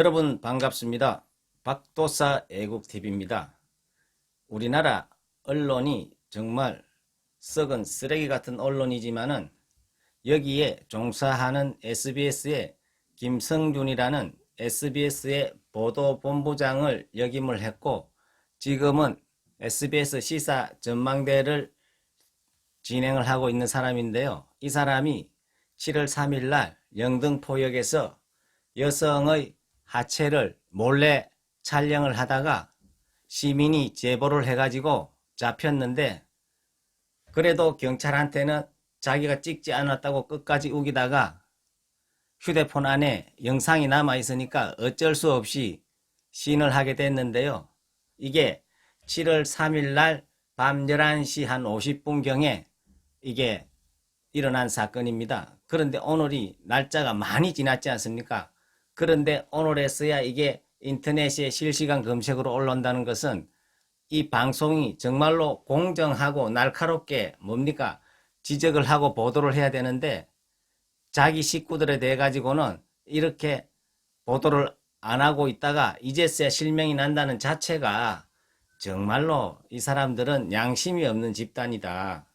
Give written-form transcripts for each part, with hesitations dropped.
여러분 반갑습니다. 박도사 애국TV입니다. 우리나라 언론이 정말 썩은 쓰레기 같은 언론이지만은 여기에 종사하는 SBS의 김성준이라는 SBS의 보도본부장을 역임을 했고 지금은 SBS 시사 전망대를 진행을 하고 있는 사람인데요. 이 사람이 7월 3일 날 영등포역에서 여성의 하체를 몰래 촬영을 하다가 시민이 제보를 해가지고 잡혔는데 그래도 경찰한테는 자기가 찍지 않았다고 끝까지 우기다가 휴대폰 안에 영상이 남아 있으니까 어쩔 수 없이 시인을 하게 됐는데요. 이게 7월 3일 날 밤 11시 한 50분경에 이게 일어난 사건입니다. 그런데 오늘이 날짜가 많이 지났지 않습니까? 그런데 오늘에서야 이게 인터넷에 실시간 검색으로 올라온다는 것은 이 방송이 정말로 공정하고 날카롭게 뭡니까? 지적을 하고 보도를 해야 되는데 자기 식구들에 대해 가지고는 이렇게 보도를 안 하고 있다가 이제서야 실명이 난다는 자체가 정말로 이 사람들은 양심이 없는 집단이다.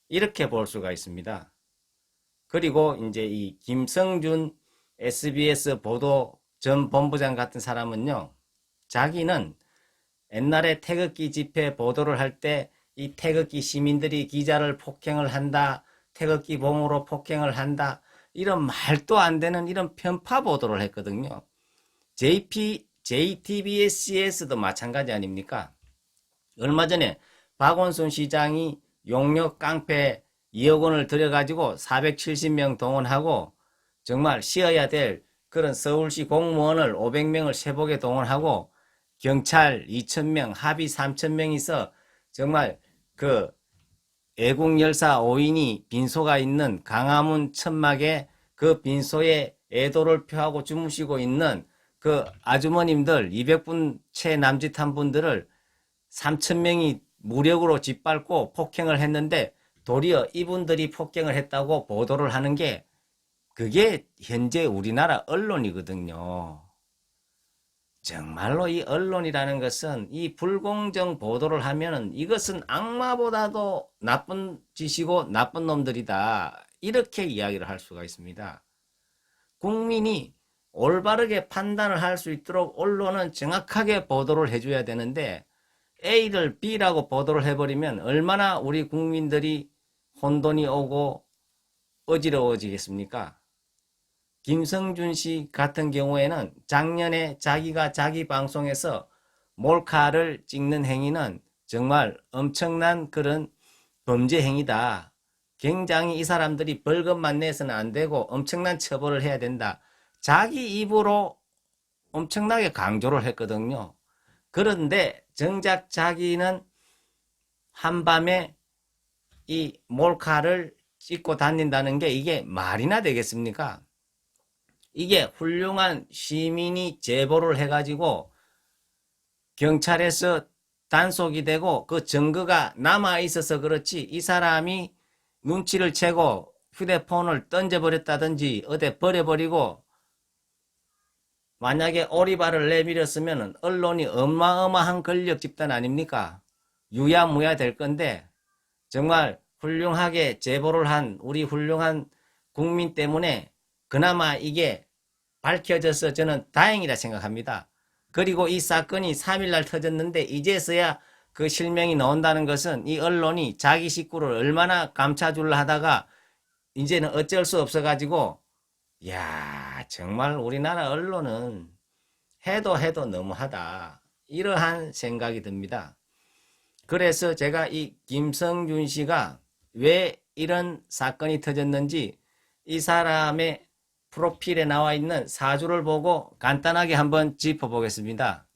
이렇게 볼 수가 있습니다. 그리고 이제 이 김성준 SBS 보도 전 본부장 같은 사람은요, 자기는 옛날에 태극기 집회 보도를 할 때 이 태극기 시민들이 기자를 폭행을 한다, 태극기 봉으로 폭행을 한다, 이런 말도 안 되는 이런 편파 보도를 했거든요. JTBC에서도 마찬가지 아닙니까? 얼마 전에 박원순 시장이 용역 깡패 2억 원을 들여가지고 470명 동원하고 정말 쉬어야 될 그런 서울시 공무원을 500명을 세복에 동원하고 경찰 2,000명, 합의 3,000명이서 정말 그 애국열사 5인이 빈소가 있는 강화문 천막에 그 빈소에 애도를 표하고 주무시고 있는 그 아주머님들 200분 채 남짓한 분들을 3,000명이 무력으로 짓밟고 폭행을 했는데 도리어 이분들이 폭행을 했다고 보도를 하는 게 그게 현재 우리나라 언론이거든요. 정말로 이 언론이라는 것은 이 불공정 보도를 하면은 이것은 악마보다도 나쁜 짓이고 나쁜 놈들이다. 이렇게 이야기를 할 수가 있습니다. 국민이 올바르게 판단을 할 수 있도록 언론은 정확하게 보도를 해줘야 되는데 A를 B라고 보도를 해버리면 얼마나 우리 국민들이 혼돈이 오고 어지러워지겠습니까? 김성준 씨 같은 경우에는 작년에 자기가 자기 방송에서 몰카를 찍는 행위는 정말 엄청난 그런 범죄 행위다. 굉장히 이 사람들이 벌금만 내서는 안 되고 엄청난 처벌을 해야 된다. 자기 입으로 엄청나게 강조를 했거든요. 그런데 정작 자기는 한밤에 이 몰카를 찍고 다닌다는 게 이게 말이나 되겠습니까? 이게 훌륭한 시민이 제보를 해가지고 경찰에서 단속이 되고 그 증거가 남아 있어서 그렇지 이 사람이 눈치를 채고 휴대폰을 던져버렸다든지 어디 버려버리고 만약에 오리발을 내밀었으면 언론이 어마어마한 권력 집단 아닙니까? 유야무야 될 건데 정말 훌륭하게 제보를 한 우리 훌륭한 국민 때문에 그나마 이게 밝혀져서 저는 다행이라 생각합니다. 그리고 이 사건이 3일날 터졌는데 이제서야 그 실명이 나온다는 것은 이 언론이 자기 식구를 얼마나 감싸줄라 하다가 이제는 어쩔 수 없어가지고 야 정말 우리나라 언론은 해도 너무하다. 이러한 생각이 듭니다. 그래서 제가 이 김성준 씨가 왜 이런 사건이 터졌는지 이 사람의 프로필에 나와 있는 사주를 보고 간단하게 한번 짚어보겠습니다.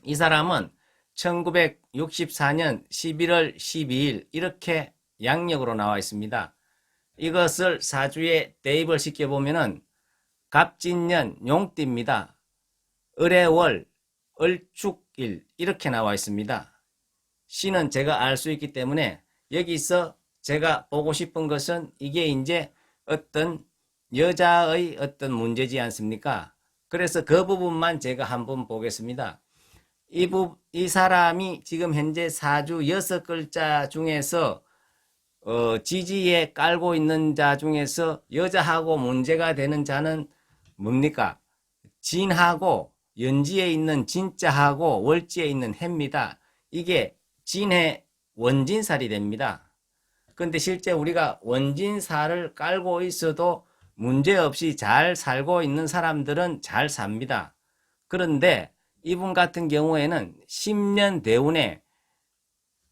이 사람은 1964년 11월 12일 이렇게 양력으로 나와 있습니다. 이것을 사주에 대입을 시켜보면은 갑진년 용띠입니다. 을해월 을축일 이렇게 나와 있습니다. 시는 제가 알 수 있기 때문에 여기서 제가 보고 싶은 것은 이게 이제 어떤 여자의 어떤 문제지 않습니까? 그래서 그 부분만 제가 한번 보겠습니다. 이 사람이 지금 현재 사주 6글자 중에서 지지에 깔고 있는 자 중에서 여자하고 문제가 되는 자는 뭡니까? 진하고 연지에 있는 진자하고 월지에 있는 해입니다. 이게 진해 원진살이 됩니다. 근데 실제 우리가 원진살을 깔고 있어도 문제없이 잘 살고 있는 사람들은 잘 삽니다. 그런데 이분 같은 경우에는 10년 대운에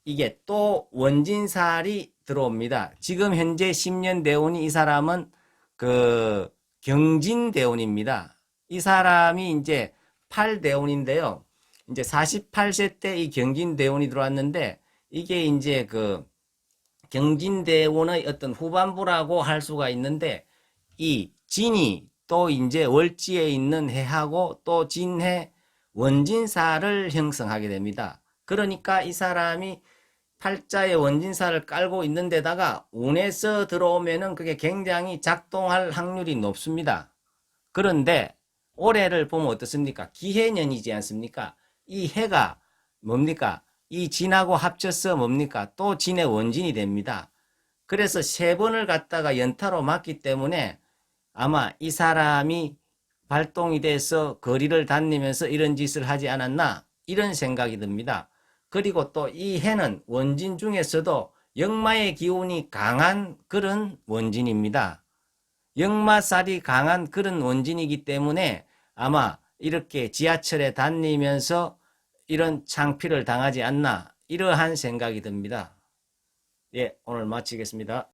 이게 또 원진살이 들어옵니다. 지금 현재 10년 대운이 이 사람은 그 경진대운입니다. 이 사람이 이제 8대운인데요. 이제 48세 때 이 경진대운이 들어왔는데 이게 이제 그 경진대운의 어떤 후반부라고 할 수가 있는데 이 진이 또 이제 월지에 있는 해하고 또 진해 원진사를 형성하게 됩니다. 그러니까 이 사람이 팔자에 원진사를 깔고 있는 데다가 운에서 들어오면은 그게 굉장히 작동할 확률이 높습니다. 그런데 올해를 보면 어떻습니까? 기해년이지 않습니까? 이 해가 뭡니까? 이 진하고 합쳐서 뭡니까? 또 진의 원진이 됩니다. 그래서 3번을 갖다가 연타로 맞기 때문에 아마 이 사람이 발동이 돼서 거리를 다니면서 이런 짓을 하지 않았나 이런 생각이 듭니다. 그리고 또 이 해는 원진 중에서도 역마의 기운이 강한 그런 원진입니다. 역마살이 강한 그런 원진이기 때문에 아마 이렇게 지하철에 다니면서 이런 창피를 당하지 않나 이러한 생각이 듭니다. 예, 오늘 마치겠습니다.